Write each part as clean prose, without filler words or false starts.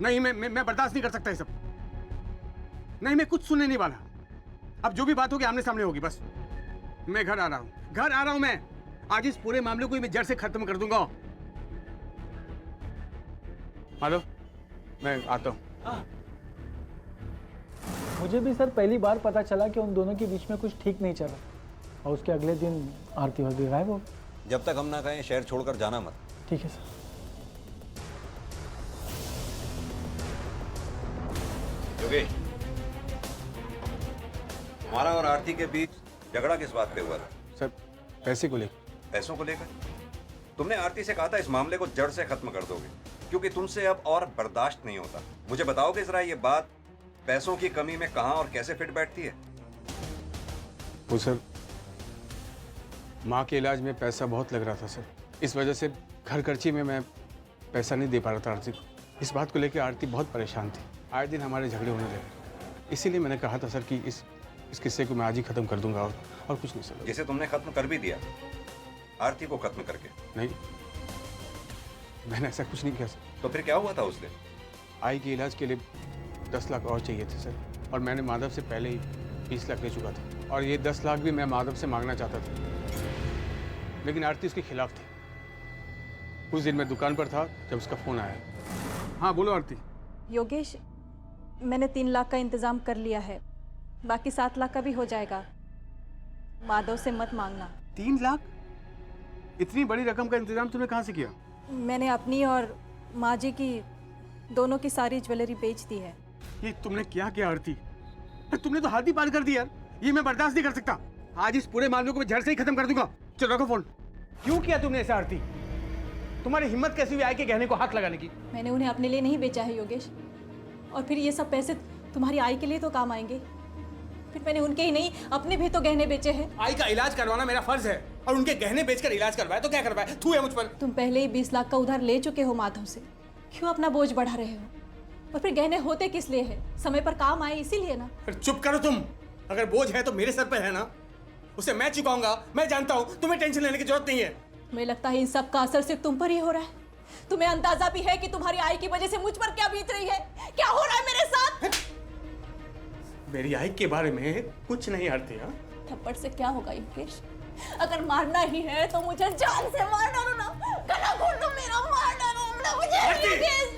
नहीं, मैं बर्दाश्त नहीं कर सकता ये सब। नहीं, मैं कुछ सुनने नहीं वाला। अब जो भी बात होगी आमने सामने होगी बस। मैं घर आ रहा हूँ, घर आ रहा हूँ मैं। आज इस पूरे मामले को ही मैं जड़ से खत्म कर दूंगा। माधव, मैं आता हूँ। मुझे भी सर पहली बार पता चला कि उन दोनों के बीच में कुछ ठीक नहीं चला, और उसके अगले दिन आरती वगैरह गायब हो। जब तक हम ना कहें शहर छोड़कर जाना मत। ठीक है सर। योगेश, तुम्हारा और आरती के बीच झगड़ा किस बात पे हुआ था? सर, पैसे को लेकर। पैसों को लेकर? तुमने आरती से कहा था इस मामले को जड़ से खत्म कर दोगे, क्योंकि तुमसे अब और बर्दाश्त नहीं होता। मुझे बताओगे जरा ये बात पैसों की कमी में कहां और कैसे फिट बैठती है? वो सर, माँ के इलाज में पैसा बहुत लग रहा था सर। इस वजह से घर खर्ची में मैं पैसा नहीं दे पा रहा था आरती को। इस बात को लेकर आरती बहुत परेशान थी। आए दिन हमारे झगड़े होने लगे। इसीलिए मैंने कहा था सर कि इस किस्से को मैं आज ही खत्म कर दूंगा, और कुछ नहीं सर। जिसे तुमने खत्म कर भी दिया, आरती को खत्म करके। नहीं, मैंने ऐसा कुछ नहीं किया सर। तो फिर क्या हुआ था उस दिन? आई के इलाज के लिए 10 लाख और चाहिए थे सर, और मैंने माधव से पहले ही 20 लाख ले चुका था, और ये 10 लाख भी मैं माधव से मांगना चाहता था, लेकिन आरती उसके खिलाफ थी। उस दिन मैं दुकान पर था जब उसका फोन आया। हाँ बोलो आरती। योगेश, मैंने 3 लाख का इंतजाम कर लिया है, बाकी 7 लाख का भी हो जाएगा। माधव से मत मांगना। 3 लाख? इतनी बड़ी रकम का इंतजाम तुमने कहाँ से किया? मैंने अपनी और माँ जी की दोनों की सारी ज्वेलरी बेच दी है। ये तुमने क्या किया आरती? तुमने तो हाथ ही पार कर दी यार। ये मैं बर्दाश्त नहीं कर सकता। आज इस पूरे मामले को मैं जड़ से ही खत्म कर दूंगा। चलो रखो फोन। क्यों किया तुमने ऐसा आरती? तुम्हारी हिम्मत कैसी हुई आई के गहने को हाथ लगाने की? मैंने उन्हें अपने लिए नहीं बेचा है योगेश, और फिर ये सब पैसे तुम्हारी आई के लिए तो काम आएंगे। फिर मैंने उनके ही नहीं अपने भी तो गहने बेचे हैं। आई का इलाज करवाना मेरा फर्ज है, और उनके गहने बेचकर इलाज करवाया तो क्या करवाया? थू है मुझ पर। तुम पहले ही 20 लाख का उधार ले चुके हो माधव से, क्यों अपना बोझ बढ़ा रहे हो? और फिर गहने होते किस लिए है? समय पर काम आए इसीलिए ना। चुप करो तुम। अगर बोझ है तो मेरे सर पर है ना, उसे मैं चुकाऊंगा। मैं जानता हूँ, तुम्हें टेंशन लेने की जरूरत नहीं है। मुझे लगता है इन सब का असर सिर्फ तुम पर ही हो रहा है। तुम्हें अंदाजा भी है कि तुम्हारी आई की वजह से मुझ पर क्या बीत रही है, क्या हो रहा है मेरे साथ? मेरी आई के बारे में कुछ नहीं आरती। हाँ, थप्पड़ से क्या होगा योगेश? अगर मारना ही है तो मुझे जान से मार डालो ना, गला घोट दो मेरा, मार डालो ना मुझे योगेश।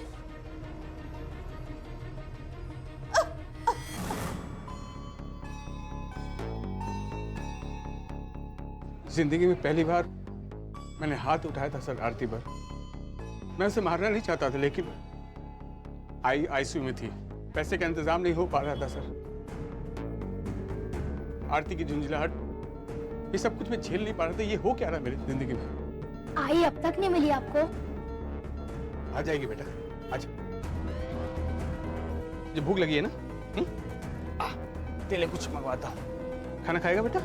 जिंदगी में पहली बार मैंने हाथ उठाया था सर आरती पर। मैं उसे मारना नहीं चाहता था, लेकिन आई आईसीयू में थी, पैसे का इंतजाम नहीं हो पा रहा था सर। आरती की झुंझलाहट, ये सब कुछ मैं झेल नहीं पा रहा था। ये हो क्या रहा मेरी जिंदगी में? आई अब तक नहीं मिली आपको? आ जाएगी बेटा, आज जो भूख लगी है ना, तेरे लिए कुछ मंगवाता हूँ। खाना खाएगा बेटा?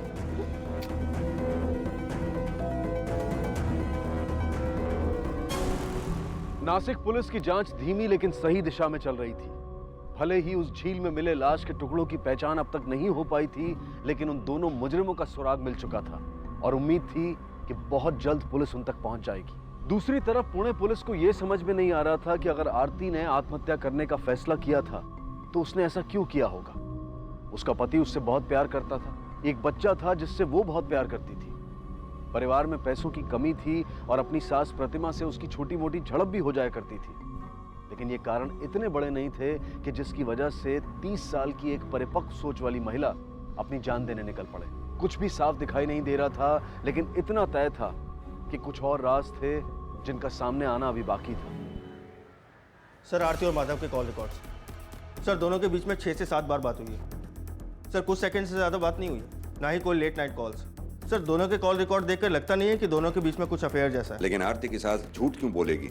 नासिक पुलिस की जांच धीमी लेकिन सही दिशा में चल रही थी। भले ही उस झील में मिले लाश के टुकड़ों की पहचान अब तक नहीं हो पाई थी, लेकिन उन दोनों मुजरिमों का सुराग मिल चुका था और उम्मीद थी कि बहुत जल्द पुलिस उन तक पहुंच जाएगी। दूसरी तरफ पुणे पुलिस को यह समझ में नहीं आ रहा था कि अगर आरती ने आत्महत्या करने का फैसला किया था तो उसने ऐसा क्यों किया होगा। उसका पति उससे बहुत प्यार करता था, एक बच्चा था जिससे वो बहुत प्यार करती थी। परिवार में पैसों की कमी थी और अपनी सास प्रतिमा से उसकी छोटी मोटी झड़प भी हो जाया करती थी, लेकिन ये कारण इतने बड़े नहीं थे कि जिसकी वजह से 30 साल की एक परिपक्व सोच वाली महिला अपनी जान देने निकल पड़े। कुछ भी साफ दिखाई नहीं दे रहा था, लेकिन इतना तय था कि कुछ और राज थे जिनका सामने आना अभी बाकी था। सर, आरती और माधव के कॉल रिकॉर्ड्स। सर, दोनों के बीच में 6 से 7 बार बात हुई है। सर, कुछ सेकंड से ज़्यादा बात नहीं हुई, ना ही कोई लेट नाइट कॉल्स। सर, दोनों के कॉल रिकॉर्ड देखकर लगता नहीं है कि दोनों के बीच में कुछ अफेयर जैसा है। लेकिन आरती के साथ झूठ क्यों बोलेगी?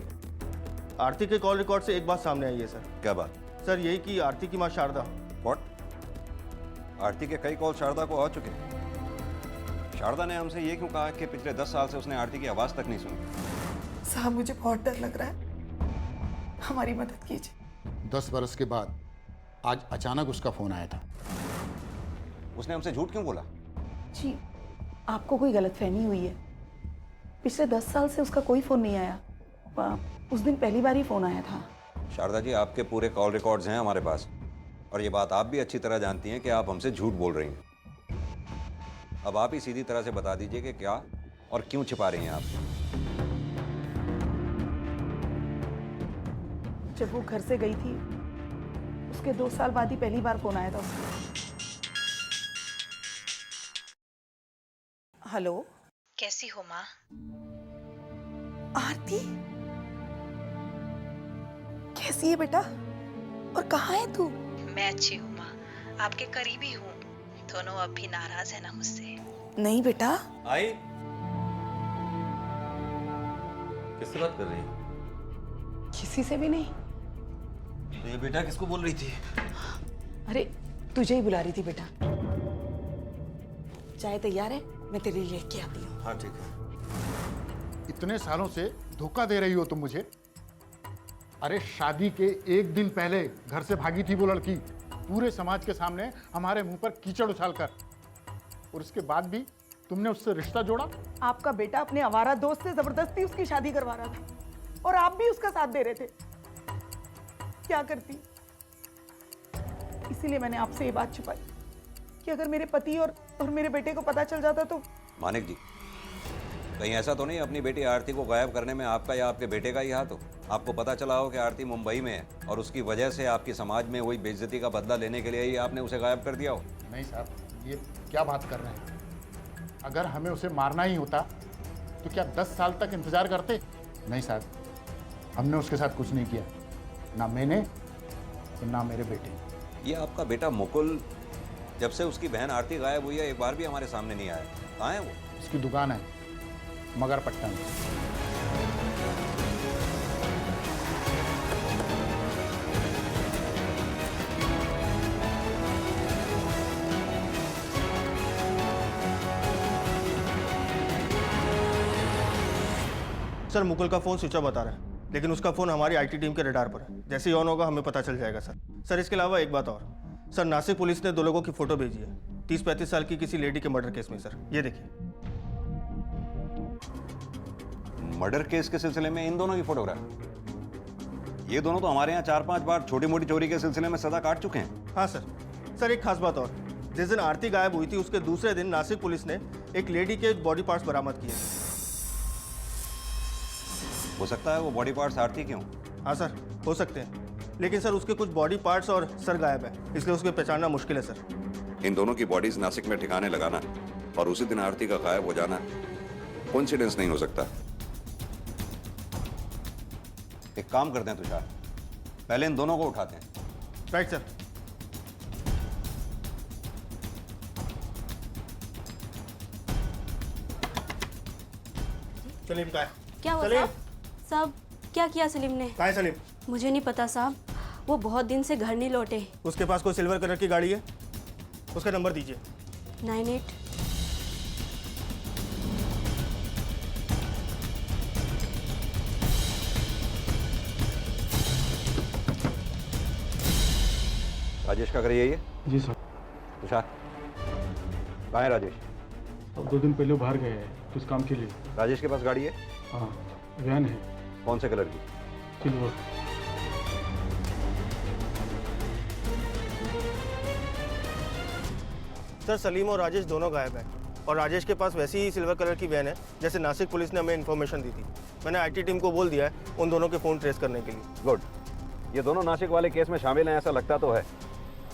आरती के कॉल रिकॉर्ड से एक बात सामने आई है सर। क्या बात? सर, यही कि आरती की माँ शारदा। व्हाट? आरती के कई कॉल शारदा को आ चुके हैं। शारदा ने हमसे ये क्यों कहा कि पिछले 10 साल से उसने आरती की आवाज तक नहीं सुनी? साहब, मुझे बहुत डर लग रहा है, हमारी मदद कीजिए। 10 बरस के बाद आज अचानक उसका फोन आया था। उसने हमसे झूठ क्यों बोला? जी, आपको कोई गलतफहमी हुई है। पिछले 10 साल से उसका कोई फोन नहीं आया। उस दिन पहली बार ही फोन आया था। शारदा जी, आपके पूरे कॉल रिकॉर्ड्स हैं हमारे पास, और ये बात आप भी अच्छी तरह जानती हैं कि आप हमसे झूठ बोल रही हैं। अब आप ही सीधी तरह से बता दीजिए कि क्या और क्यों छिपा रही हैं आप। जब वो घर से गई थी उसके 2 साल बाद ही पहली बार फोन आया था उसका। हेलो, कैसी हो माँ? आरती कैसी है बेटा, और कहाँ है तू? मैं अच्छी हूँ माँ, आपके करीबी हूँ। दोनों अब भी नाराज है ना मुझसे? नहीं बेटा। आई किससे बात कर रही है? किसी से भी नहीं। तो ये बेटा किसको बोल रही थी? अरे तुझे ही बुला रही थी बेटा। चाय तैयार है, मैं तेरे लिए लेके आती हूँ। हाँ ठीक है। इतने सालों से धोखा दे रही हो तुम मुझे। अरे शादी के एक दिन पहले घर से भागी थी वो लड़की, पूरे समाज के सामने हमारे मुंह पर कीचड़ उछालकर, और उसके बाद भी तुमने उससे रिश्ता जोड़ा। आपका बेटा अपने आवारा दोस्त से जबरदस्ती उसकी शादी करवा रहा था और आप भी उसका साथ दे रहे थे। क्या करती? इसीलिए मैंने आपसे ये बात छुपाई कि अगर मेरे पति और मेरे बेटे को पता चल जाता तो। मानिक जी, कहीं ऐसा तो नहीं अपनी बेटी आरती को गायब करने में आपका या आपके बेटे का ही हाथ हो? आपको पता चला हो कि आरती मुंबई में है और उसकी वजह से आपकी समाज में वही बेइज्जती का बदला लेने के लिए ही आपने उसे गायब कर दिया हो? नहीं साहब, ये क्या बात कर रहे हैं? अगर हमें उसे मारना ही होता तो क्या 10 साल तक इंतजार करते? नहीं साहब, हमने उसके साथ कुछ नहीं किया, ना मैंने तो ना मेरे बेटे। ये आपका बेटा मुकुल जब से उसकी बहन आरती गायब हुई है एक बार भी हमारे सामने नहीं आया। कहाँ है वो? उसकी दुकान है मगरपट्टा में। सर मुकुल का फ़ोन स्विच ऑफ बता रहा है, लेकिन उसका फ़ोन हमारी आईटी टीम के रडार पर है। जैसे ही ऑन होगा हमें पता चल जाएगा सर। इसके अलावा एक बात और, सर नासिक पुलिस ने 2 लोगों की फ़ोटो भेजी है 30-35 साल की किसी लेडी के मर्डर केस में। सर ये देखिए। मर्डर केस के सिलसिले में इन दोनों की फोटोग्राफ? ये दोनों तो हमारे यहाँ 4-5 बार छोटी मोटी चोरी के सिलसिले में सजा काट चुके हैं। हाँ सर, एक खास बात और, जिस दिन आरती गायब हुई थी उसके दूसरे दिन नासिक पुलिस ने एक लेडी के बॉडी पार्ट्स बरामद किए थे। हो सकता है वो बॉडी पार्ट्स आरती के हों। हाँ सर, हो सकते हैं, लेकिन सर उसके कुछ बॉडी पार्ट्स और सर गायब है, इसलिए उसको पहचानना मुश्किल है सर। इन दोनों की बॉडीज नासिक में ठिकाने लगाना और उसी दिन आरती का गायब हो जाना कोइंसिडेंस नहीं हो सकता। एक काम करते हैं तुषार, पहले इन दोनों को उठाते हैं। Right sir. सलीम कहाँ है? क्या हुआ सलीम? साहब क्या किया सलीम ने? कहाँ है सलीम? मुझे नहीं पता साहब, वो बहुत दिन से घर नहीं लौटे। उसके पास कोई सिल्वर कलर की गाड़ी है? उसका नंबर दीजिए। 98। राजेश का घर यही है? जी सर। तुषार, कहाँ है राजेश? अब 2 दिन पहले बाहर गए हैं कुछ काम के लिए। राजेश के पास गाड़ी है? हाँ, वैन है। कौन से कलर की? सिल्वर। सर सलीम और राजेश दोनों गायब हैं, और राजेश के पास वैसी ही सिल्वर कलर की वैन है जैसे नासिक पुलिस ने हमें इन्फॉर्मेशन दी थी। मैंने आईटी टीम को बोल दिया है उन दोनों के फ़ोन ट्रेस करने के लिए। गुड। ये दोनों नासिक वाले केस में शामिल हैं ऐसा लगता तो है,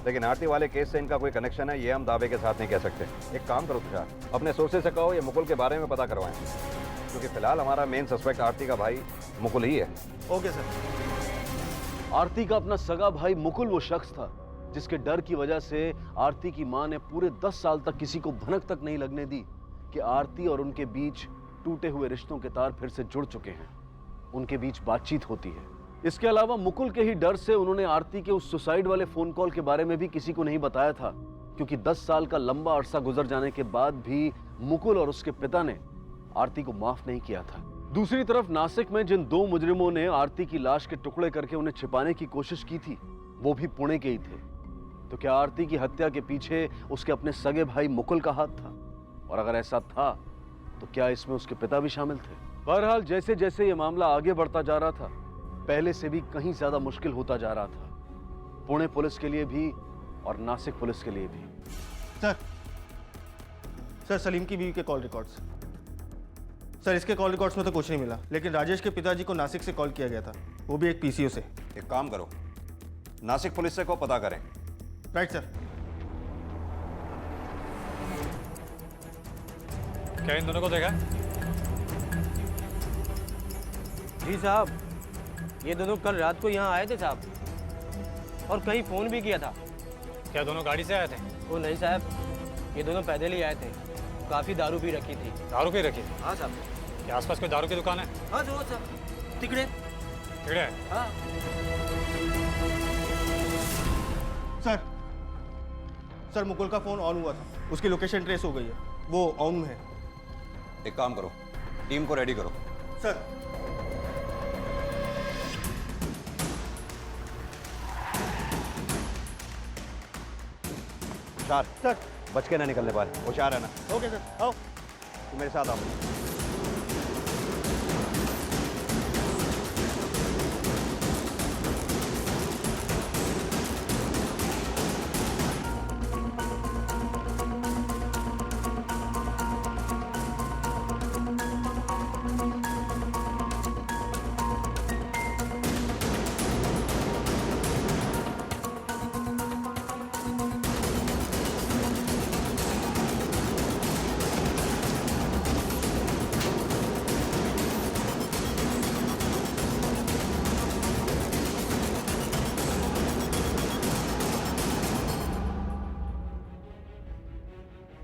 लेकिन आरती वाले केस से इनका कोई कनेक्शन है ये हम दावे के साथ नहीं कह सकते। एक काम करो तुषार, अपने सोर्सेज से कहो ये मुकुल के बारे में पता करवाएं, क्योंकि फिलहाल हमारा मेन सस्पेक्ट आरती का भाई मुकुल ही है। Okay sir. आरती का अपना सगा भाई मुकुल वो शख्स था जिसके डर की वजह से आरती की मां ने पूरे 10 साल तक किसी को भनक तक नहीं लगने दी कि आरती और उनके बीच टूटे हुए रिश्तों के तार फिर से जुड़ चुके हैं, उनके बीच बातचीत होती है। इसके अलावा मुकुल के ही डर से उन्होंने आरती के उस सुसाइड वाले फोन कॉल के बारे में भी किसी को नहीं बताया था, क्योंकि 10 साल का लंबा अरसा गुजर जाने के बाद भी मुकुल और उसके पिता ने आरती को माफ नहीं किया था। दूसरी तरफ नासिक में जिन 2 मुजरिमों ने आरती की लाश के टुकड़े करके उन्हें छिपाने की कोशिश की थी वो भी पुणे के ही थे। तो क्या आरती की हत्या के पीछे उसके अपने सगे भाई मुकुल का हाथ था? और अगर ऐसा था तो क्या इसमें उसके पिता भी शामिल थे? बहरहाल जैसे जैसे ये मामला आगे बढ़ता जा रहा था पहले से भी कहीं ज्यादा मुश्किल होता जा रहा था, पुणे पुलिस के लिए भी और नासिक पुलिस के लिए भी। सर सलीम की बीवी के कॉल रिकॉर्ड्स। सर इसके कॉल रिकॉर्ड्स में तो कुछ नहीं मिला, लेकिन राजेश के पिताजी को नासिक से कॉल किया गया था, वो भी एक पीसीओ से। एक काम करो, नासिक पुलिस से को पता करें। Right sir. क्या इन दोनों को देखा? जी साहब, ये दोनों कल रात को यहाँ आए थे साहब, और कहीं फोन भी किया था। क्या दोनों गाड़ी से आए थे? वो नहीं साहब, ये दोनों पैदल ही आए थे। काफी दारू पी रखी थी। दारू पी रखी? हाँ साहब। क्या आसपास कोई दारू की दुकान है? हाँ जो साहब, तिकड़े। तिकड़े? हाँ। सर मुकुल का फोन ऑन हुआ था, उसकी लोकेशन ट्रेस हो गई है, वो ऑन में है। एक काम करो, टीम को रेडी करो। सर। होशियार सर, बच के ना निकलने पाए, होशियार है ना। ओके सर, आओ। तुम मेरे साथ आओ।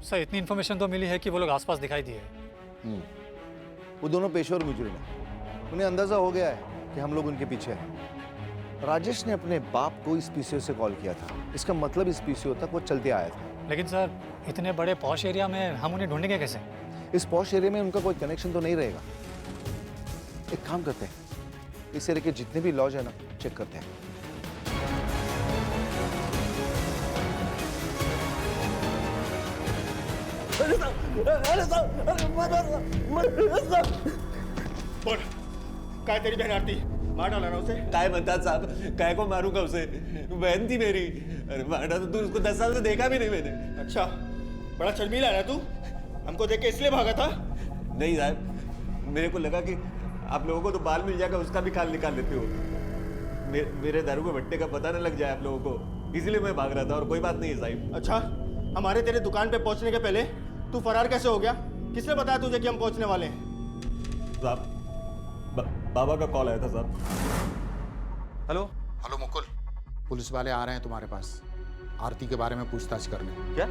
सर इतनी इन्फॉर्मेशन तो मिली है कि वो लोग आसपास दिखाई दिए। वो दोनों पेशेवर मुजरिम हैं। उन्हें अंदाजा हो गया है कि हम लोग उनके पीछे हैं। राजेश ने अपने बाप को इस पीसीओ से कॉल किया था, इसका मतलब इस पीसीओ तक वो चलते आया था। लेकिन सर इतने बड़े पॉश एरिया में हम उन्हें ढूंढेंगे कैसे? इस पॉश एरिया में उनका कोई कनेक्शन तो नहीं रहेगा। एक काम करते हैं, इस एरिया के जितने भी लॉज है ना, चेक करते हैं। बोल, काय तेरी बहन आरती मार डाला ना उसे? काय म्हणतात साहब, काय को मारूंगा उसे? बहन थी मेरी। अरे मारा तो तू उसको 10 साल से देखा भी नहीं मैंने। अच्छा, बड़ा शर्मीला है ना तू? हमको देख के इसलिए भागा था? नहीं साहब, मेरे को लगा कि आप लोगों को तो बाल मिल जाएगा, उसका भी खाल निकाल लेते हो। मेरे दारू के भट्टे का पता न लग जाए आप लोगों को, इसलिए मैं भाग रहा था, और कोई बात नहीं है साहब। अच्छा, हमारे तेरे दुकान पे पहुंचने के पहले तू फरार कैसे हो गया? किसने बताया तुझे कि हम पहुंचने वाले हैं? साहब, बाबा का कॉल आया था साहब। हेलो हेलो मुकुल, पुलिस वाले आ रहे हैं तुम्हारे पास, आरती के बारे में पूछताछ करने। क्या?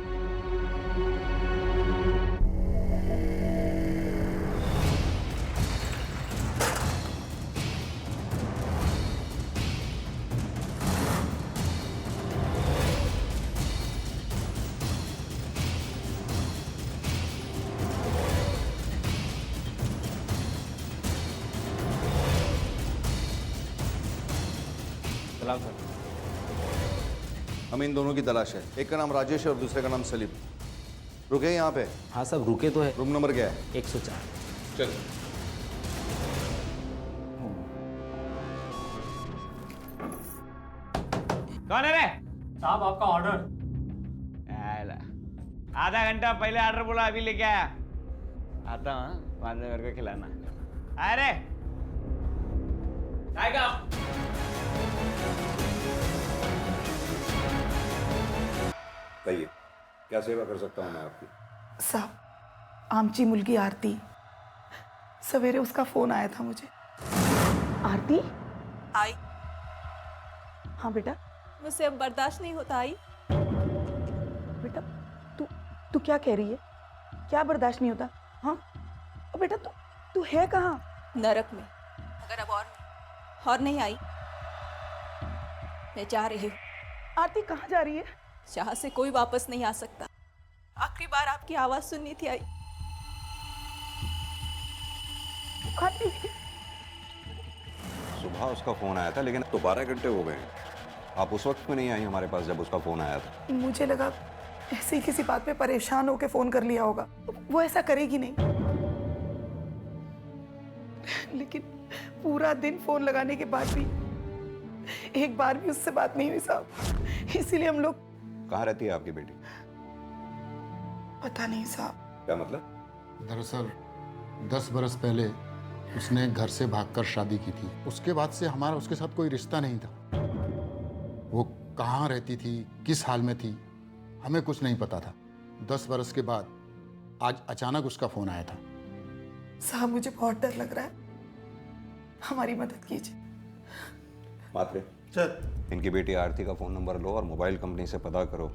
सलाम सर। हमें इन दोनों की तलाश है। एक का नाम राजेश है और दूसरे का नाम सलीम। रुके यहाँ पे? हाँ सब रुके तो है। रूम नंबर क्या है? 104। चल। कौन है रे? साहब आपका ऑर्डर। आधा घंटा पहले ऑर्डर बोला, अभी लेके आया। आता हूँ, बाद में मेरे को खिलाना। अरे आएगा। कहिए, क्या सेवा कर सकता हूँ मैं आपकी? साहब, आमची मुलगी आरती, सवेरे उसका फोन आया था मुझे। आरती आई। हाँ बेटा। मुझसे अब बर्दाश्त नहीं होता। आई बेटा, तू क्या कह रही है? क्या बर्दाश्त नहीं होता? हाँ बेटा, तू है कहाँ? नरक में। अगर अब और नहीं आई, मैं जा रही हूँ। आरती कहाँ जा रही है? जहाँ से कोई वापस नहीं आ सकता। आखिरी बार आपकी आवाज सुननी थी। आई। आरती। सुबह उसका फोन आया था, लेकिन तो 12 घंटे हो गए। आप उस वक्त में नहीं आई हमारे पास जब उसका फोन आया था। मुझे लगा ऐसे ही किसी बात पे परेशान होकर फोन कर लिया होगा। वो ऐसा करेगी नहीं, लेकिन पूरा दिन फोन लगाने के बाद भी एक बार भी उससे बात नहीं हुई साहब। इसीलिए हम लोग। कहाँ रहती है आपकी बेटी? पता नहीं साहब। क्या मतलब? दरअसल 10 बरस पहले उसने घर से भागकर शादी की थी। उसके बाद से हमारा उसके साथ कोई रिश्ता नहीं था। वो कहाँ रहती थी, किस हाल में थी, हमें कुछ नहीं पता था। 10 बरस के बाद आज अचानक उसका फोन आया था। साहब मुझे बहुत डर लग रहा है, हमारी मदद कीजिए। मात्रे सर। इनकी बेटी आरती का फ़ोन नंबर लो और मोबाइल कंपनी से पता करो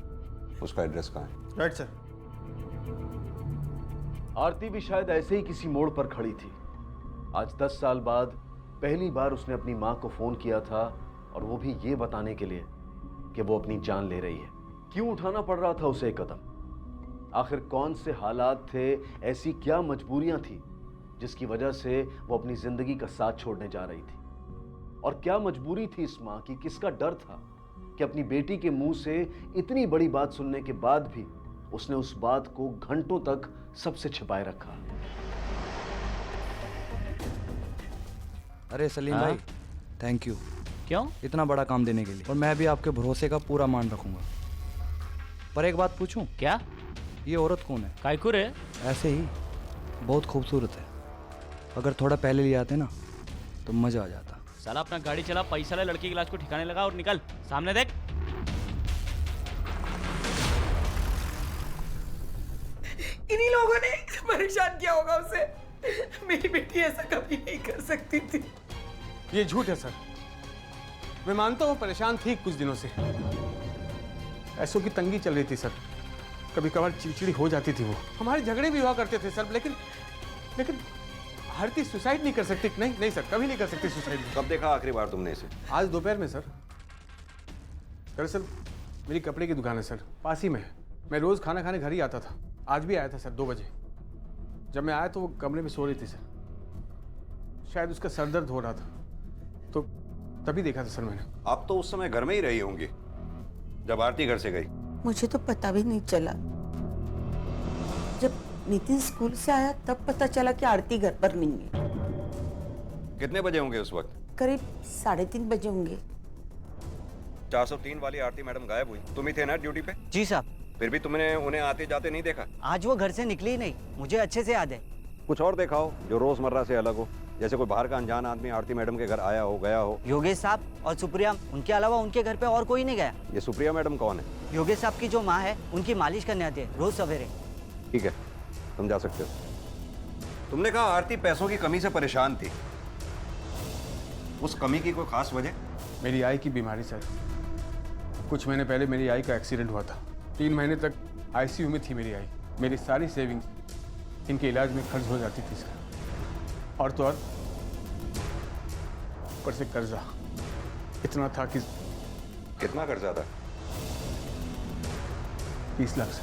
उसका एड्रेस कहाँ है। Right sir. आरती भी शायद ऐसे ही किसी मोड़ पर खड़ी थी। आज 10 साल बाद पहली बार उसने अपनी माँ को फोन किया था, और वो भी ये बताने के लिए कि वो अपनी जान ले रही है। क्यों उठाना पड़ रहा था उसे कदम? आखिर कौन से हालात थे, ऐसी क्या मजबूरियां थी जिसकी वजह से वो अपनी जिंदगी का साथ छोड़ने जा रही थी? और क्या मजबूरी थी इस माँ की, किसका डर था कि अपनी बेटी के मुंह से इतनी बड़ी बात सुनने के बाद भी उसने उस बात को घंटों तक सबसे छिपाए रखा? अरे सलीम भाई, थैंक यू। क्यों? इतना बड़ा काम देने के लिए। और मैं भी आपके भरोसे का पूरा मान रखूंगा। पर एक बात पूछूं? क्या? ये औरत कौन है? कायकुर है? ऐसे ही, बहुत खूबसूरत है। अगर थोड़ा पहले ले आते ना तो मजा आ जाता। साला अपना गाड़ी चला, पैसा ले, लड़की की लाश को ठिकाने लगा और निकल। सामने देख। इन्हीं लोगों ने परेशान किया होगा उसे। मेरी बेटी ऐसा कभी नहीं कर सकती थी। ये झूठ है सर। मैं मानता हूँ परेशान थी कुछ दिनों से, पैसों की तंगी चल रही थी सर। कभी कभार चिड़चिड़ी हो जाती थी वो। हमारे झगड़े भी हुआ करते थे सर, लेकिन आरती सुसाइड नहीं कर सकती। नहीं सर, कभी नहीं कर सकती सुसाइड। कब देखा आखिरी बार तुमने इसे? आज दोपहर में सर। दरअसल मेरी कपड़े की दुकान है सर, पास ही में है। मैं रोज खाना खाने घर ही आता था। आज भी आया था सर 2 बजे। जब मैं आया तो वो कमरे में सो रही थी सर। शायद उसका सर दर्द हो रहा था, तो तभी देखा था सर मैंने। आप तो उस समय घर में ही रही होंगी जब आरती घर से गई। मुझे तो पता भी नहीं चला। जब नितिन स्कूल से आया तब पता चला कि आरती घर पर नहीं है। कितने बजे होंगे उस वक्त? करीब 3:30 बजे होंगे। 403 वाली आरती मैडम गायब हुई। तुम ही थे ना ड्यूटी पे? जी साहब। फिर भी तुमने उन्हें आते जाते नहीं देखा? आज वो घर से निकली ही नहीं, मुझे अच्छे से याद है। कुछ और देखा हो जो रोजमर्रा से अलग हो, जैसे कोई बाहर का अनजान आदमी आरती मैडम के घर आया हो, गया हो? योगेश साहब और सुप्रिया, उनके अलावा उनके घर पे और कोई नहीं गया। ये सुप्रिया मैडम कौन है? योगेश साहब की जो माँ है, उनकी मालिश करने आती है रोज सवेरे। ठीक है, तुम जा सकते हो। तुमने कहा आरती पैसों की कमी से परेशान थी। उस कमी की कोई खास वजह? मेरी आई की बीमारी सर। कुछ महीने पहले मेरी आई का एक्सीडेंट हुआ था। 3 महीने तक आईसीयू में थी मेरी आई। मेरी सारी सेविंग्स इनके इलाज में खर्च हो जाती थी सर। और तो और ऊपर से कर्जा इतना था कि। कितना कर्जा था? 20 लाख से।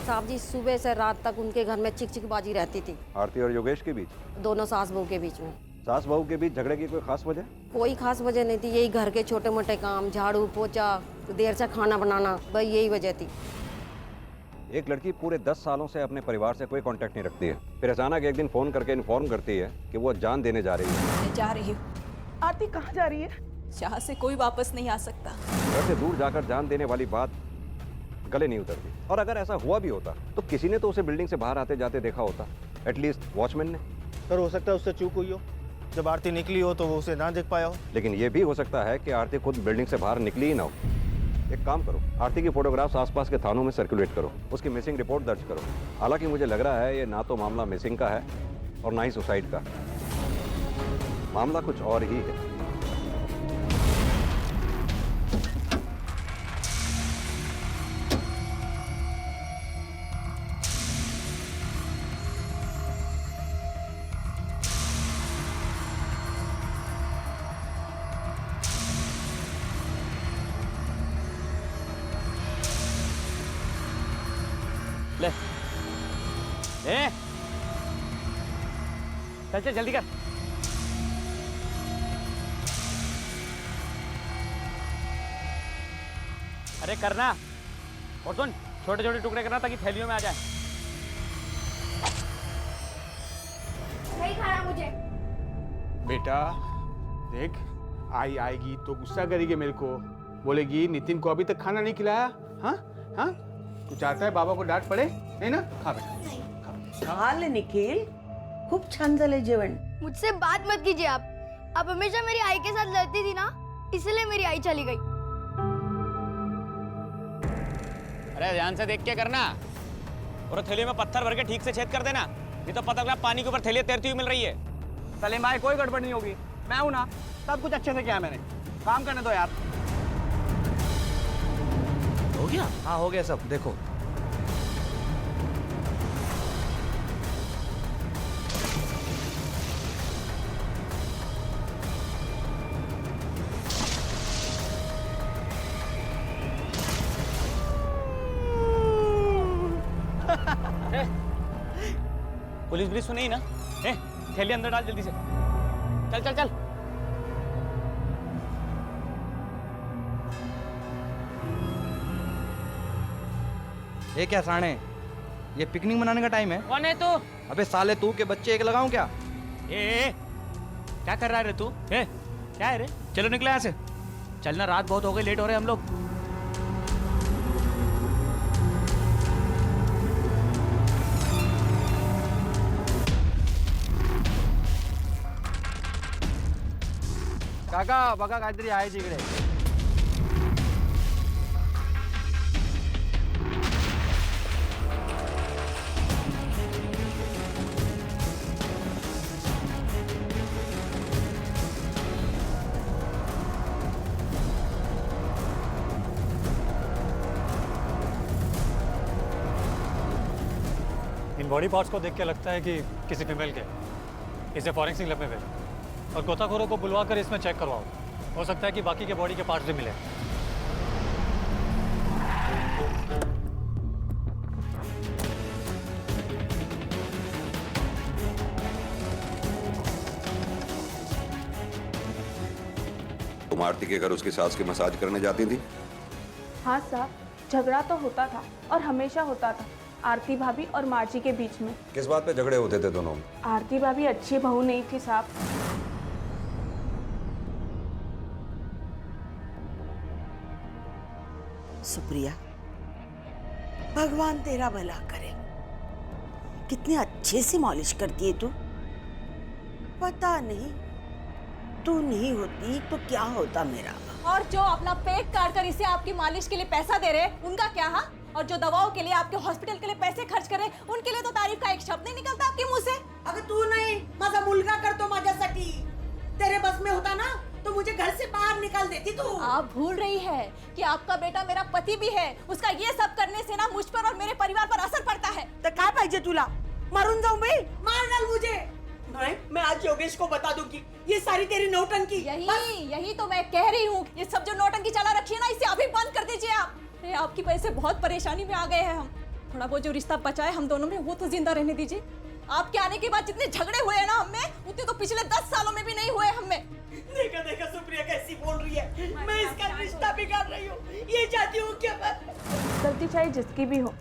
साहब जी, सुबह से रात तक उनके घर में चिकचिकबाजी रहती थी। आरती और योगेश के बीच? दोनों सास बहू के बीच में। सास बहू के बीच झगड़े की कोई खास वजह? कोई खास वजह नहीं थी, यही घर के छोटे मोटे काम, झाड़ू पोछा, देर से खाना बनाना, बस यही वजह थी। एक लड़की पूरे 10 सालों से अपने परिवार से कोई कांटेक्ट नहीं रखती है, फिर अचानक एक दिन फोन करके इन्फॉर्म करती है कि वो जान देने जा रही है। मैं जा रही हूँ। आरती कहाँ जा रही है? जहाँ से कोई वापस नहीं आ सकता। घर से दूर जाकर जान देने वाली बात गले नहीं उतरती। और अगर ऐसा हुआ भी होता तो किसी ने तो उसे बिल्डिंग से बाहर आते जाते देखा होता, एटलीस्ट वॉचमैन ने। सर हो सकता है उससे चूक हुई हो, जब आरती निकली हो तो वो उसे ना देख पाया हो। लेकिन ये भी हो सकता है कि आरती खुद बिल्डिंग से बाहर निकली ही ना हो। एक काम करो, आरती की फोटोग्राफ्स आसपास के थानों में सर्कुलेट करो, उसकी मिसिंग रिपोर्ट दर्ज करो। हालांकि मुझे लग रहा है ये ना तो मामला मिसिंग का है और ना ही सुसाइड का। मामला कुछ और ही है। ले चल जल्दी कर। अरे करना, और सुन, छोटे छोटे टुकड़े करना ताकि थैलियों में आ जाए। मुझे। बेटा देख, आई आएगी तो गुस्सा करेगी मेरे को, बोलेगी नितिन को अभी तक खाना नहीं खिलाया। हाँ हाँ, तू चाहता है बाबा को डांट पड़े? नहीं ना, खा बेटा। खा ले निखिल, खूप छान झालंय जेवण। मुझसे बात मत कीजिए आप हमेशा मेरी आई के साथ लड़ती थी ना, इसलिए मेरी आई चली गई। अरे ध्यान से देख के करना, और थैली में पत्थर भर के ठीक से छेद कर देना, नहीं तो पता लगा पानी के ऊपर थैली तैरती हुई मिल रही है। सलीम भाई कोई गड़बड़ नहीं होगी, मैं हूं ना, सब कुछ अच्छे से किया मैंने, काम करने दो यार। हो गया? हाँ हो गया सब, देखो। पुलिस पुलिस तो नहीं ना? थैली अंदर डाल जल्दी से, चल चल चल। ये क्या साणे, ये पिकनिक मनाने का टाइम है? कौन है तू? अबे साले तू के बच्चे एक लगाऊं क्या? क्या कर रहा है रे तू? क्या है रे? चलो निकले यहाँ से, चलना, रात बहुत हो गई, लेट हो रहे हम लोग। काका बघा काहीतरी आहे तिकडे। इन बॉडी पार्ट्स को देख के लगता है कि किसी फीमेल के। इसे फॉरेंसिक लैब में भेजो और गोताखोरों को बुलवा कर इसमें चेक करवाओ, हो सकता है कि बाकी के बॉडी के पार्ट्स भी मिले। तुम आरती के घर उसकी सास की मसाज करने जाती थी? हाँ साहब, झगड़ा तो होता था और हमेशा होता था आरती भाभी और मार्जी के बीच में। किस बात पे झगड़े होते थे दोनों? आरती भाभी अच्छी बहू नहीं थी साहब। सुप्रिया, भगवान तेरा भला करे। कितने अच्छे से मालिश करती है तू। पता नहीं तू नहीं होती तो क्या होता मेरा। और जो अपना पेट काट कर इसे आपकी मालिश के लिए पैसा दे रहे उनका क्या? हाँ, और जो दवाओं के लिए आपके हॉस्पिटल के लिए पैसे खर्च करे उनके लिए तो तारीफ का एक शब्द नहीं निकलता आपके मुंह से। अगर तू नहीं माझा मुलगा करतो माझ्यासाठी, तेरे बस में होता ना तो मुझे घर से बाहर निकाल देती तू। आप भूल रही है कि आपका बेटा मेरा पति भी है। उसका ये सब करने से ना मुझ पर और मेरे परिवार पर असर पड़ता है। तो क्या पाहिजे तुला? मारून जाऊं भाई? मार डाल मुझे। नहीं, मैं आज योगेश को बता दूंगी ये सारी तेरी नौटंकी। यही तो मैं कह रही हूँ। ये सब जो नौटंकी चला रखी है ना, इसे अभी बंद कर दीजिए आप। अरे आपकी वजह से बहुत परेशानी में आ गए हैं हम। थोड़ा वो जो रिश्ता बचा है हम दोनों में वो तो जिंदा रहने दीजिए। आपके आने के बाद जितने झगड़े हुए हैं ना हमें, उतने तो पिछले 10 सालों में भी नहीं हुए हमें। देखा देखा सुप्रिया कैसी बोल रही है। मैं इसका रिश्ता बिगाड़ रही हूँ, ये चाहती हूँ क्या मैं? गलती चाहे जिसकी भी हो,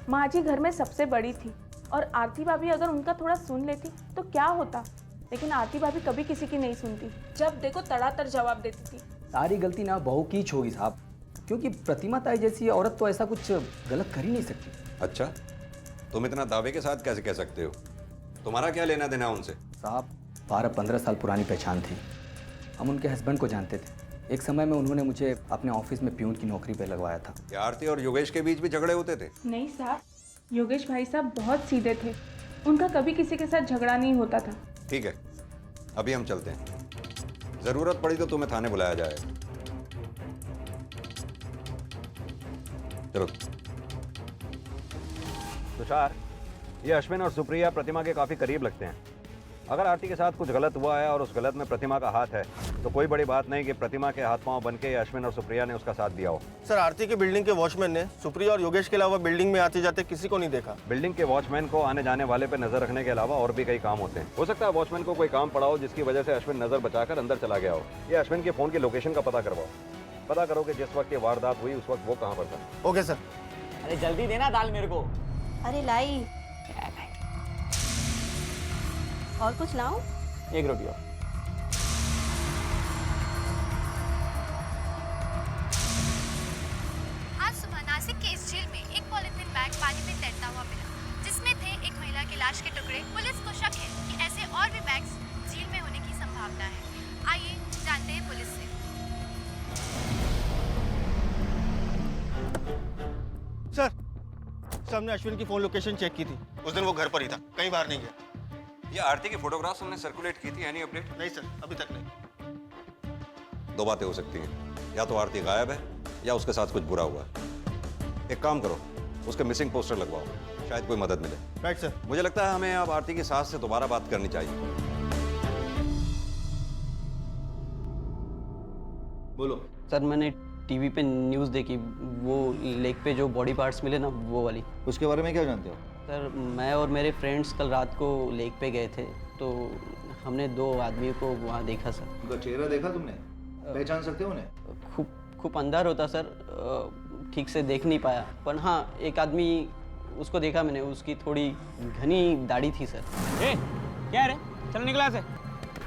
माँ जी घर में सबसे बड़ी थी और आरती भाभी अगर उनका थोड़ा सुन लेती तो क्या होता। लेकिन आरती भाभी कभी किसी की नहीं सुनती, जब देखो तड़ातड़ जवाब देती थी। सारी गलती ना बहू की ही होगी साहब, क्योंकि प्रतिमा ताई जैसी औरत तो ऐसा कुछ गलत कर ही नहीं सकती। अच्छा, तुम इतना दावे के साथ कैसे कह सकते हो? तुम्हारा क्या लेना देना उनसे? साहब 12-15 साल पुरानी पहचान थी। हम उनके हस्बैंड को जानते थे। एक समय में उन्होंने मुझे अपने ऑफिस में प्यून की नौकरी पे लगवाया था। क्या आरती और योगेश के बीच भी झगड़े होते थे? नहीं साहब, योगेश भाई साहब बहुत सीधे थे। उनका कभी किसी के साथ झगड़ा नहीं होता था। ठीक है, अभी हम चलते हैं। जरूरत पड़ी तो तुम्हें थाने बुलाया जाएगा। चलो। तुषार, ये अश्विन और सुप्रिया प्रतिमा के काफी करीब लगते हैं। अगर आरती के साथ कुछ गलत हुआ है और उस गलत में प्रतिमा का हाथ है तो कोई बड़ी बात नहीं कि प्रतिमा के हाथ पांव बन के अश्विन और सुप्रिया ने उसका साथ दिया हो। सर, आरती की बिल्डिंग के वॉचमैन ने सुप्रिया और योगेश के अलावा बिल्डिंग में आते जाते किसी को नहीं देखा। बिल्डिंग के वॉचमैन को आने जाने वाले पे नजर रखने के अलावा और भी कई काम होते हैं। हो सकता है वॉचमैन को कोई काम पड़ा हो जिसकी वजह से अश्विन नजर बचाकर अंदर चला गया हो। ये अश्विन के फोन की लोकेशन का पता करवाओ। पता करो कि जिस वक्त ये वारदात हुई उस वक्त वो कहाँ पर था। Okay sir. अरे जल्दी देना दाल मेरे को। अरे लाई। और कुछ लाऊं? एक रोटी और। आज सुबह नासिक के इस झील में एक पॉलिथीन बैग पानी में तैरता हुआ मिला, जिसमें थे एक महिला की लाश के टुकड़े। पुलिस को शक है कि ऐसे और भी बैग्स झील में होने की संभावना है। आइए जानते हैं पुलिस से। सर, सामने अश्विन की फोन लोकेशन चेक की थी। उस दिन वो घर पर ही था, कहीं बाहर नहीं गया। ये आरती की फोटोग्राफ्स हमने सर्कुलेट की थी, एनी अपडेट? नहीं सर, अभी तक नहीं। दो बातें हो सकती हैं, या तो आरती गायब है या उसके साथ कुछ बुरा हुआ है। एक काम करो, उसके मिसिंग पोस्टर लगवाओ, शायद कोई मदद मिले। Right sir. मुझे लगता है हमें अब आरती की सास से दोबारा बात करनी चाहिए। बोलो। सर, मैंने टीवी पे न्यूज़ देखी, वो लेक पे जो बॉडी पार्ट्स मिले ना, वो वाली। उसके बारे में क्या जानते हो? सर, मैं और मेरे फ्रेंड्स कल रात को लेक पे गए थे, तो हमने 2 आदमियों को वहाँ देखा सर। उनका चेहरा देखा तुमने? पहचान सकते हो उन्हें? खूब अंधार होता सर, ठीक से देख नहीं पाया, पर हाँ एक आदमी उसको देखा मैंने, उसकी थोड़ी घनी दाढ़ी थी सर। क्या है रे? चलो निकला से।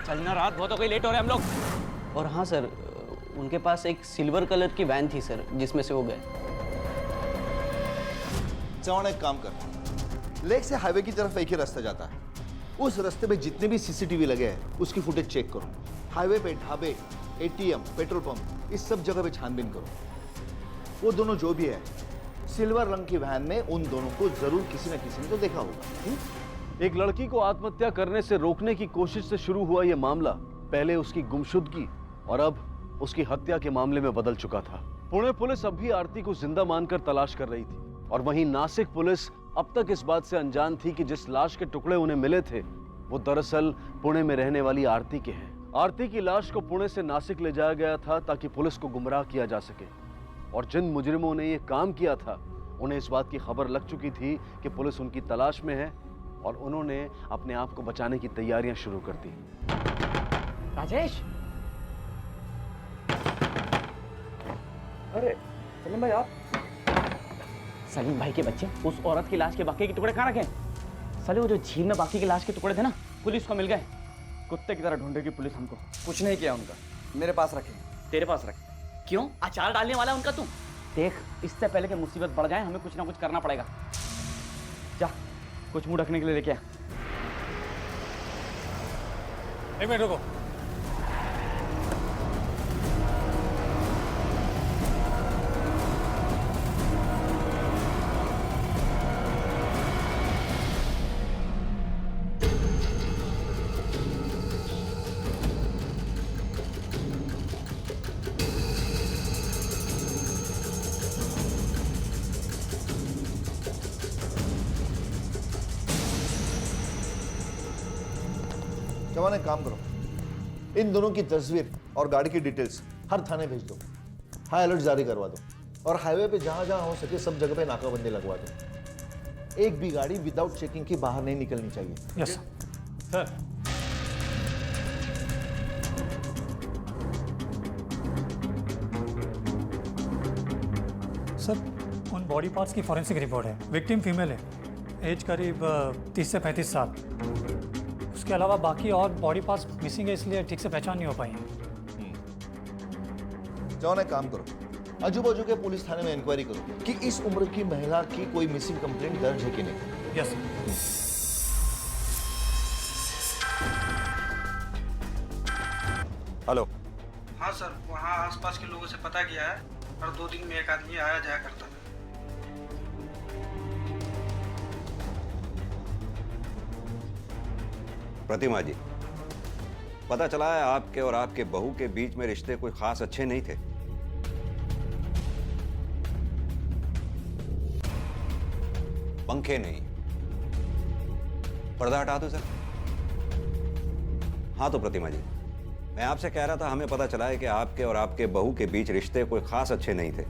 चलना, रात बहुत हो गई, लेट हो रहे हम लोग। और हाँ सर, उनके पास एक सिल्वर कलर की वैन थी सर, जिसमें से वो गए। चौहान, एक काम कर, लेक से हाईवे की तरफ एक ही रास्ता जाता है। उस रास्ते पे जितने भी सीसीटीवी लगे हैं उसकी फुटेज चेक करो। हाईवे पे ढाबे, एटीएम, पेट्रोल पंप, इस सब जगह पे छानबीन करो। वो दोनों जो भी है, सिल्वर रंग की वैन में उन दोनों को जरूर किसी न किसी ने तो देखा होगा। एक लड़की को आत्महत्या करने से रोकने की कोशिश से शुरू हुआ यह मामला पहले उसकी गुमशुदगी और अब उसकी हत्या के मामले में बदल चुका था। पुणे पुलिस अब भी आरती को जिंदा मानकर तलाश कर रही थी, और वहीं नासिक पुलिस अब तक इस बात से अनजान थी कि जिस लाश के टुकड़े उन्हें मिले थे वो दरअसल पुणे में रहने वाली आरती के हैं। आरती की लाश को पुणे से नासिक ले जाया गया था ताकि पुलिस को गुमराह किया जा सके, और जिन मुजरिमों ने ये काम किया था उन्हें इस बात की खबर लग चुकी थी कि पुलिस उनकी तलाश में है, और उन्होंने अपने आप को बचाने की तैयारियां शुरू कर दी। राजेश, अरे सलीम भाई, आप? सलीम भाई के बच्चे उस औरत की लाश के बाकी के टुकड़े कहाँ रखे? साले, वो जो झील में बाकी की लाश के टुकड़े थे ना, पुलिस को मिल गए। कुत्ते की तरह ढूंढेगी पुलिस हमको। कुछ नहीं किया उनका, मेरे पास रखे। तेरे पास रखे? क्यों? अचार डालने वाला है उनका तू? देख, इससे पहले कि मुसीबत बढ़ जाए हमें कुछ ना कुछ करना पड़ेगा। जा, कुछ मुंह ढकने के लिए लेके आ। एक मिनट रुको। जवान, एक काम करो, इन दोनों की तस्वीर और गाड़ी की डिटेल्स हर थाने भेज दो। हाई अलर्ट जारी करवा दो, और हाईवे पे जहां जहां हो सके सब जगह पे नाकाबंदी लगवा दो। एक भी गाड़ी विदाउट चेकिंग की बाहर नहीं निकलनी चाहिए। Yes sir. सर, उन बॉडी पार्ट्स की फॉरेंसिक रिपोर्ट है। विक्टिम फीमेल है, एज करीब 30 से 35 साल। उसके अलावा बाकी और बॉडी पार्ट्स मिसिंग है, इसलिए ठीक से पहचान नहीं हो पाई है। जवान, एक काम करो, आजू बाजू के पुलिस थाने में इंक्वायरी करो कि इस उम्र की महिला की कोई मिसिंग कंप्लेंट दर्ज है कि नहीं। यस। हेलो। हाँ सर, वहाँ आसपास के लोगों से पता किया है, और 2 दिन में एक आदमी आया जाया करता था। प्रतिमा जी, पता चला है आपके और आपके बहू के बीच में रिश्ते कोई खास अच्छे नहीं थे। पंखे नहीं, पर्दा हटा दो सर। हाँ तो प्रतिमा जी, मैं आपसे कह रहा था, हमें पता चला है कि आपके और आपके बहू के बीच रिश्ते कोई खास अच्छे नहीं थे।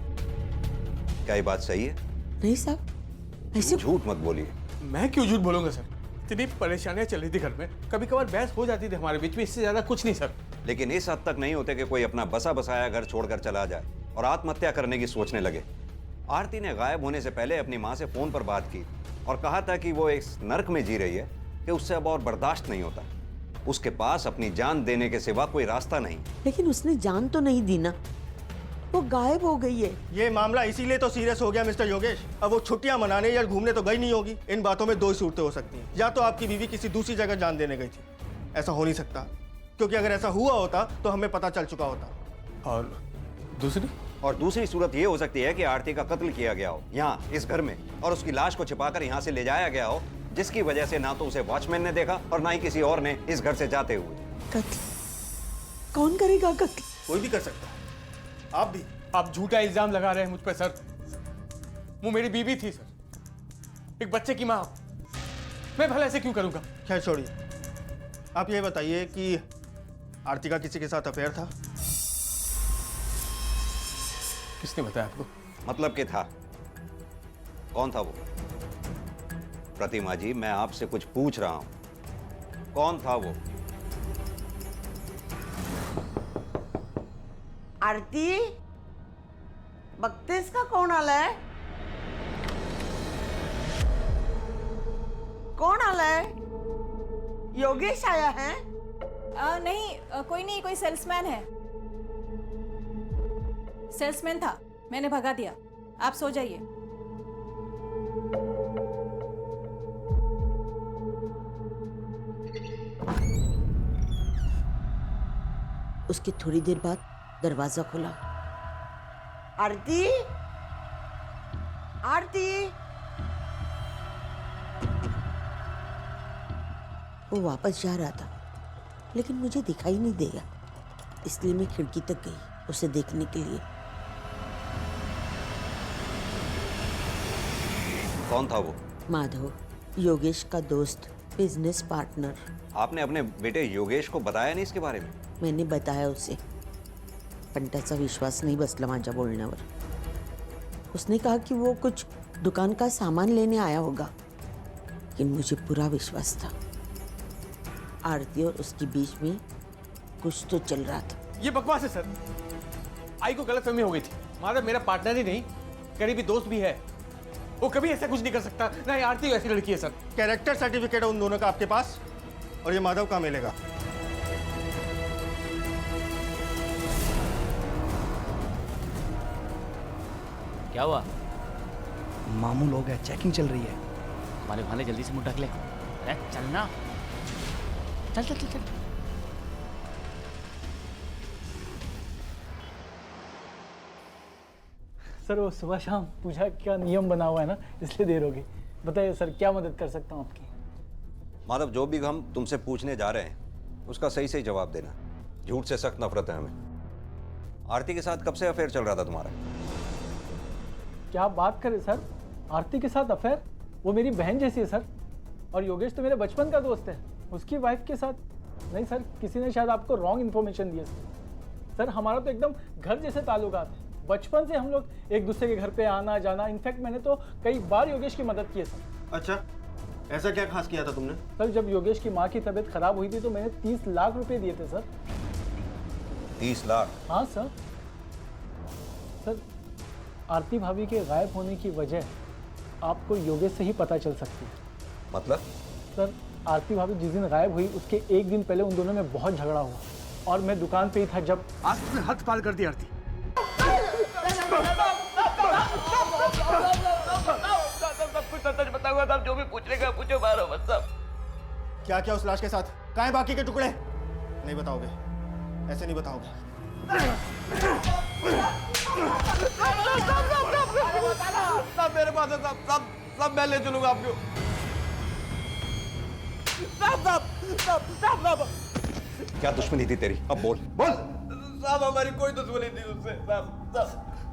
क्या ये बात सही है? नहीं साहब, ऐसे झूठ मत बोलिए। मैं क्यों झूठ बोलूंगा सर? इतनी परेशानियां चल रही थी घर में, कभी कभार बहस हो जाती थी हमारे बीच में, इससे ज्यादा कुछ नहीं सर। लेकिन इस हद तक नहीं होते कि कोई अपना बसा बसाया घर छोड़कर चला जाए और आत्महत्या करने की सोचने लगे। आरती ने गायब होने से पहले अपनी माँ से फोन पर बात की और कहा था कि वो इस नर्क में जी रही है कि उससे अब और बर्दाश्त नहीं होता। उसके पास अपनी जान देने के सिवा कोई रास्ता नहीं। लेकिन उसने जान तो नहीं दी ना, वो गायब हो गई है। ये मामला इसीलिए तो सीरियस हो गया मिस्टर योगेश। अब वो छुट्टियां मनाने या घूमने तो गई नहीं होगी। इन बातों में दो ही सूरतें हो सकती हैं, या तो आपकी बीवी किसी दूसरी जगह जान देने गई थी, ऐसा हो नहीं सकता, क्योंकि अगर ऐसा हुआ होता तो हमें पता चल चुका होता। और दूसरी सूरत ये हो सकती है कि आरती का कत्ल किया गया हो यहाँ इस घर में, और उसकी लाश को छिपाकर यहाँ से ले जाया गया हो, जिसकी वजह से ना तो उसे वॉचमैन ने देखा और ना ही किसी और ने इस घर से जाते हुए। कत्ल? कौन करेगा कत्ल? कोई भी कर सकता है, आप भी। आप झूठा इल्जाम लगा रहे हैं मुझ पर सर। वो मेरी बीवी थी सर, एक बच्चे की माँ। मैं भला ऐसे क्यों करूंगा? खैर छोड़िए, आप ये बताइए कि आरती का किसी के साथ अफेयर था? किसने बताया आपको? मतलब कि था। कौन था वो? प्रतिमा जी, मैं आपसे कुछ पूछ रहा हूं, कौन था वो? आरती, बघतेस का कौन आलाय? कौन आलाय? योगेश आया है? नहीं, कोई नहीं, कोई सेल्समैन है। सेल्समैन था, मैंने भगा दिया। आप सो जाइए। उसके थोड़ी देर बाद दरवाजा खुला। आरती, आरती। वो वापस जा रहा था, लेकिन मुझे दिखाई नहीं देगा, इसलिए मैं खिड़की तक गई उसे देखने के लिए। कौन था वो? माधव, योगेश का दोस्त, बिजनेस पार्टनर। आपने अपने बेटे योगेश को बताया नहीं इसके बारे में? मैंने बताया उसे, पण त्याचा विश्वास नाही बसला माझ्या बोलण्यावर। उसने कहा कि वो कुछ दुकान का सामान लेने आया होगा, लेकिन मुझे पूरा विश्वास था। आरती और उसके बीच में कुछ तो चल रहा था। ये बकवास है सर। आई को गलतफहमी हो गई थी। माधव मेरा पार्टनर ही नहीं, करीबी दोस्त भी है। वो कभी ऐसा कुछ नहीं कर सकता, ना ही आरती ऐसी लड़की है सर। कैरेक्टर सर्टिफिकेट है उन दोनों का आपके पास, और ये माधव का मिलेगा। क्या हुआ? मामू लोग है, चेकिंग चल रही है। हमारे भाले जल्दी से मुंह ढक ले। अरे चलना, चल चल चल चल। सर वो सुबह शाम पूजा का नियम बना हुआ है ना, इसलिए देर होगी। बताइए सर, क्या मदद कर सकता हूँ आपकी? माधव, जो भी हम तुमसे पूछने जा रहे हैं उसका सही सही जवाब देना। झूठ से सख्त नफरत है हमें। आरती के साथ कब से अफेयर चल रहा था तुम्हारा? क्या बात करें सर, आरती के साथ अफेयर? वो मेरी बहन जैसी है सर, और योगेश तो मेरे बचपन का दोस्त है। उसकी वाइफ के साथ? नहीं सर, किसी ने शायद आपको रॉन्ग इन्फॉर्मेशन दी है सर। हमारा तो एकदम घर जैसे ताल्लुकात है, बचपन से हम लोग एक दूसरे के घर पे आना जाना। इनफैक्ट मैंने तो कई बार योगेश की मदद की है सर। अच्छा, ऐसा क्या खास किया था तुमने? सर जब योगेश की माँ की तबीयत खराब हुई थी तो मैंने 30 लाख रुपए दिए थे सर। 30 लाख? हाँ सर। सर आरती भाभी के गायब होने की वजह आपको योगेश से ही पता चल सकती है। मतलब? सर आरती भाभी जिस दिन गायब हुई उसके एक दिन पहले उन दोनों में बहुत झगड़ा हुआ, और मैं दुकान पे ही था जब। आज तुमने हद पार कर दी आरती। सच बताऊंगा साहब, जो भी पूछने का पूछो, मारो बस साहब। क्या क्या उस लाश के साथ? कहाँ हैं बाकी के टुकड़े? नहीं बताओगे, ऐसे नहीं बताओगे। सब मेरे पास है साहब, सब मैं ले चलूंगा आपको। क्या दुश्मनी थी तेरी? अब बोल बोल। साहब हमारी कोई दुश्मनी नहीं उससे साहब।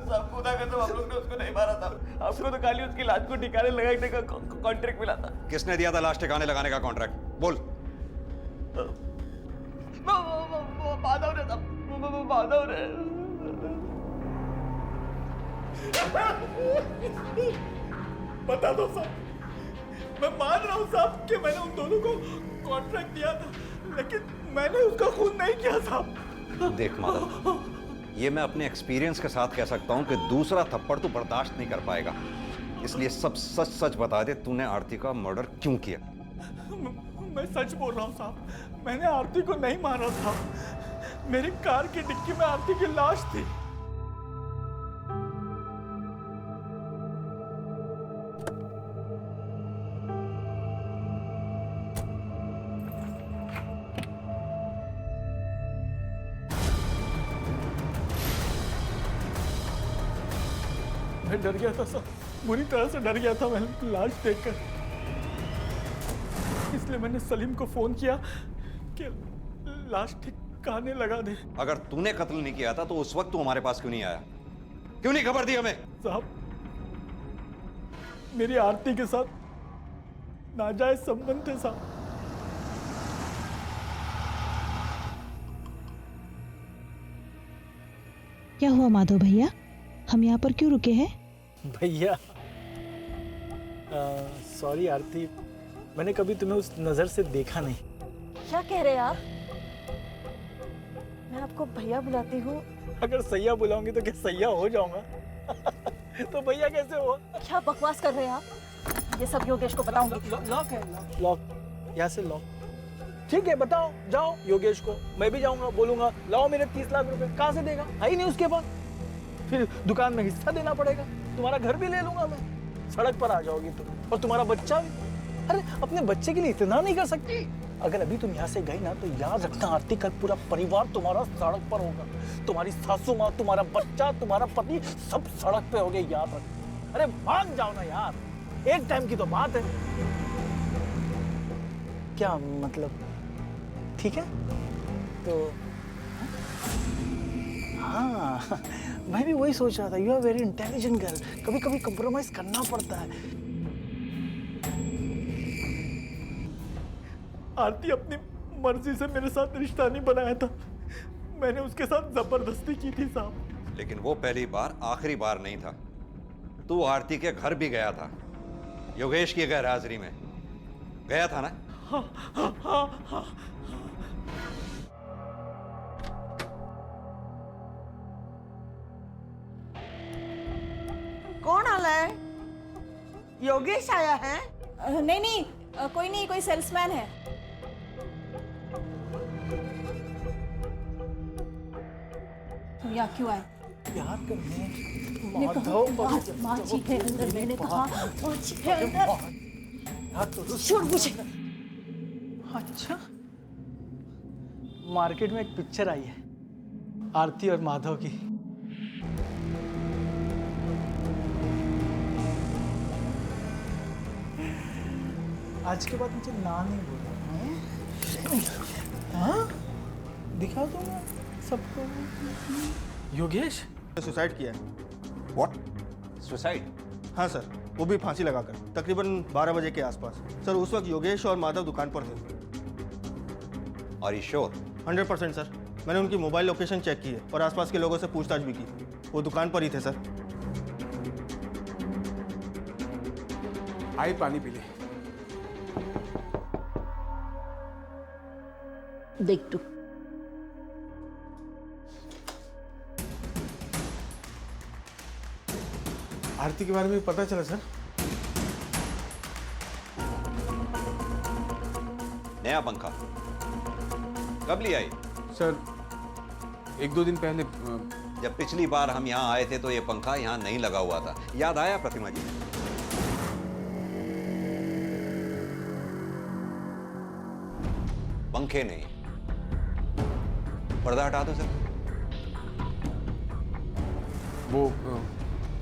साहब खुदा का तो हम लोग ने उसको नहीं मारा था, आपको तो खाली उसकी लाश को ठिकाने लगाने का कॉन्ट्रैक्ट मिला था। किसने दिया था लाश ठिकाने लगाने का कॉन्ट्रैक्ट? बोल। माधव ने साहब, माधव ने। बता दो साहब, मैं मान रहा हूँ साहब कि मैंने उन दोनों को कॉन्ट्रैक्ट दिया था, लेकिन मैंने उसका खून नहीं किया साहब। देख माधव, ये मैं अपने एक्सपीरियंस के साथ कह सकता हूँ कि दूसरा थप्पड़ तू बर्दाश्त नहीं कर पाएगा, इसलिए सब सच सच बता दे, तूने आरती का मर्डर क्यों किया? मैं सच बोल रहा हूँ साहब, मैंने आरती को नहीं मारा था। मेरी कार की डिक्की में आरती की लाश थी। मैं डर गया था साहब, बुरी तरह से डर गया था मैं लाश देखकर। इसलिए मैंने सलीम को फोन किया कि लाश ठिकाने लगा दे। अगर तूने कत्ल नहीं किया था तो उस वक्त तू हमारे पास क्यों नहीं आया? क्यों नहीं खबर दी हमें? साहब, मेरी आरती के साथ नाजायज संबंध थे साहब। क्या हुआ माधव भैया, हम यहाँ पर क्यों रुके हैं? भैया सॉरी आरती, मैंने कभी तुम्हें उस नजर से देखा नहीं। क्या कह रहे हैं आप? मैं आपको भैया बुलाती हूँ। अगर सैया बुलाऊंगी तो क्या सैया हो जाऊंगा? तो भैया कैसे हुआ? क्या बकवास कर रहे हैं आप? ये सब योगेश को बताऊंगी। लॉक है, लॉक, यहाँ से लॉक। ठीक है, बताओ, जाओ योगेश को। मैं भी जाऊंगा, बोलूंगा लाओ मेरे 30 लाख रुपए। कहाँ से देगा? है ही नहीं उसके पास। फिर दुकान में हिस्सा देना पड़ेगा, तुम्हारा घर भी ले लूंगा मैं। सड़क पर आ जाओगी तुम, और तुम्हारा बच्चा भी। अरे अपने बच्चे के लिए इतना नहीं कर सकती? अगर अभी तुम यहाँ से गई ना तो याद रखना आरती, कल पूरा परिवार तुम्हारा सड़क पर होगा। तुम्हारी सासू माँ, तुम्हारा बच्चा, तुम्हारा पति, सब सड़क पे होंगे, याद रख। अरे मान जाओ ना यार, एक टाइम की तो बात है। क्या मतलब? ठीक है तो हाँ, मैं भी वही सोच रहा था। You are very intelligent girl, कभी कभी कंप्रोमाइज करना पड़ता है। आरती अपनी मर्जी से मेरे साथ रिश्ता नहीं बनाया था, मैंने उसके साथ जबरदस्ती की थी साहब। लेकिन वो पहली बार आखिरी बार नहीं था। तू आरती के घर भी गया था, योगेश की गैर हाजिरी में गया था ना? हाँ, हाँ, हाँ, हाँ। कौन आला है? योगेश आया है? नहीं नहीं, कोई नहीं, कोई सेल्समैन है। तुम यहाँ क्यों आए? प्यार करने। माँ जी है अंदर, मैंने कहा माँ जी है अंदर। छोड़ मुझे। अच्छा, मार्केट में एक पिक्चर आई है आरती और माधव की। आज के बाद मुझे ना नहीं बोलना। हाँ, दिखा दो ना सबको। योगेश सुसाइड किया है। व्हाट? सुसाइड? हाँ सर, वो भी फांसी लगाकर, तकरीबन 12 बजे के आसपास। सर उस वक्त योगेश और माधव दुकान पर थे। और श्योर? 100% सर, मैंने उनकी मोबाइल लोकेशन चेक की है और आसपास के लोगों से पूछताछ भी की। वो दुकान पर ही थे सर। आई पानी पी ले। देख तू, आरती के बारे में पता चला सर? नया पंखा कब ले आई? सर 1-2 दिन पहले। जब पिछली बार हम यहाँ आए थे तो ये पंखा यहाँ नहीं लगा हुआ था, याद आया प्रतिमा जी? पंखे नहीं, पर्दा हटा दो सर। वो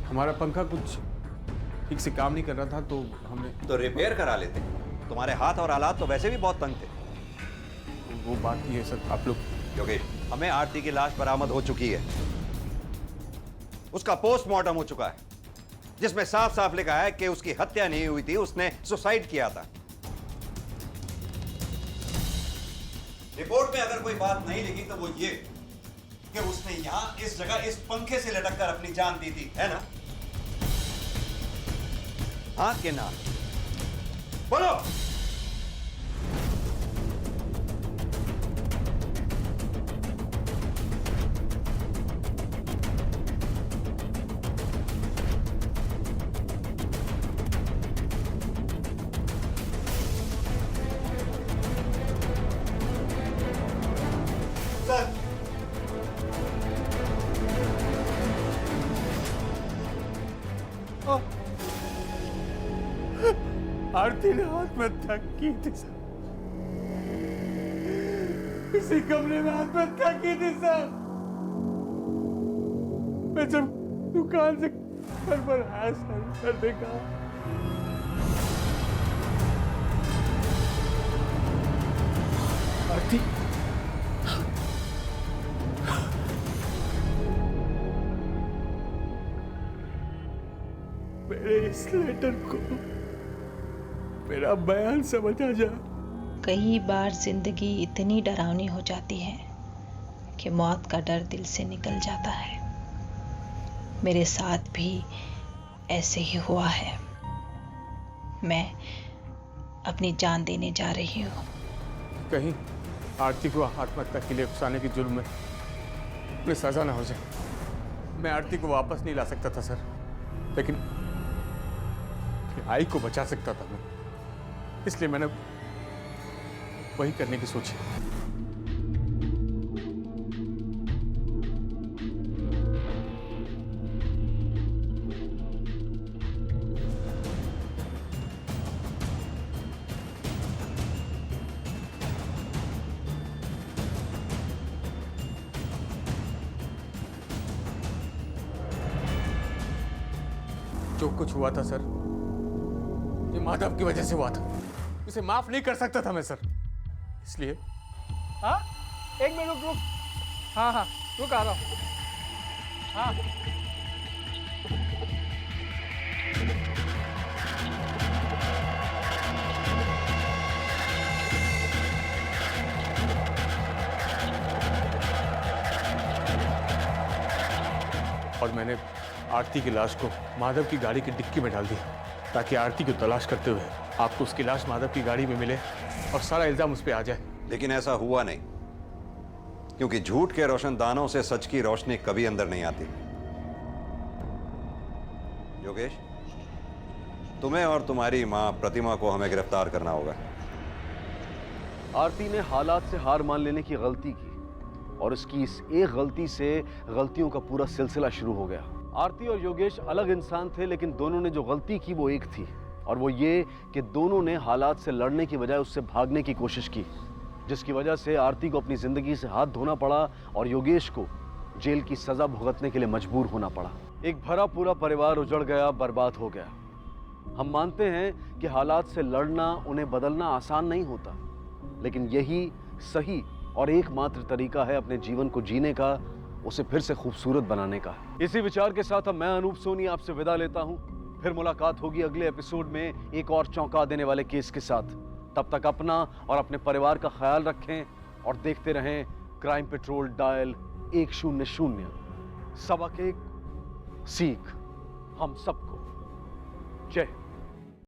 हमारा पंखा कुछ ठीक से काम नहीं कर रहा था तो हमने तो रिपेयर करा लेते। तुम्हारे हाथ और हालात तो वैसे भी बहुत तंग थे। वो बात ही है सर, आप लोग। योगेश, हमें आरती की लाश बरामद हो चुकी है। उसका पोस्टमार्टम हो चुका है, जिसमें साफ साफ लिखा है कि उसकी हत्या नहीं हुई थी, उसने सुसाइड किया था। रिपोर्ट में अगर कोई बात नहीं लिखी तो वो ये कि उसने यहां इस जगह इस पंखे से लटक कर अपनी जान दी थी, है ना? हाँ कि ना? बोलो। आरती ने आत्महत्या की थी सर, इसी कमरे में आत्महत्या की थी सर। मैं जब दुकान से घर पर आया सर देखा आरती मेरे इस लेटर को मेरा बयान समझ आ जाए। कई बार जिंदगी इतनी डरावनी हो जाती है कि मौत का डर दिल से निकल जाता है। मेरे साथ भी ऐसे ही हुआ है। मैं अपनी जान देने जा रही हूँ। कहीं आरती को आत्महत्या के लिए उकसाने की जुर्म में उन्हें सजा ना हो जाए। मैं आरती को वापस नहीं ला सकता था सर, लेकिन आई को बचा सकता था मैं, इसलिए मैंने वही करने की सोची। जो कुछ हुआ था सर, ये माधव की वजह से हुआ था। इसे माफ नहीं कर सकता था मैं सर, इसलिए। हाँ, एक मिनट रुक। हाँ, रुक, आ रहा हूँ। हाँ, और मैंने आरती की लाश को माधव की गाड़ी की डिक्की में डाल दिया, ताकि आरती को तलाश करते हुए आपको उसकी लाश माधव की गाड़ी में मिले और सारा इल्जाम उस पर आ जाए। लेकिन ऐसा हुआ नहीं, क्योंकि झूठ के रोशनदानों से सच की रोशनी कभी अंदर नहीं आती। योगेश, तुम्हें और तुम्हारी मां प्रतिमा को हमें गिरफ्तार करना होगा। आरती ने हालात से हार मान लेने की गलती की और उसकी इस एक गलती से गलतियों का पूरा सिलसिला शुरू हो गया। आरती और योगेश अलग इंसान थे, लेकिन दोनों ने जो गलती की वो एक थी, और वो ये कि दोनों ने हालात से लड़ने की बजाय उससे भागने की कोशिश की, जिसकी वजह से आरती को अपनी जिंदगी से हाथ धोना पड़ा और योगेश को जेल की सजा भुगतने के लिए मजबूर होना पड़ा। एक भरा पूरा परिवार उजड़ गया, बर्बाद हो गया। हम मानते हैं कि हालात से लड़ना, उन्हें बदलना आसान नहीं होता, लेकिन यही सही और एकमात्र तरीका है अपने जीवन को जीने का, उसे फिर से खूबसूरत बनाने का। इसी विचार के साथ अब मैं अनूप सोनी आपसे विदा लेता हूं। फिर मुलाकात होगी अगले एपिसोड में एक और चौंका देने वाले केस के साथ। तब तक अपना और अपने परिवार का ख्याल रखें और देखते रहें क्राइम पेट्रोल डायल 100। सबक एक सीख हम सबको। जय हिंद।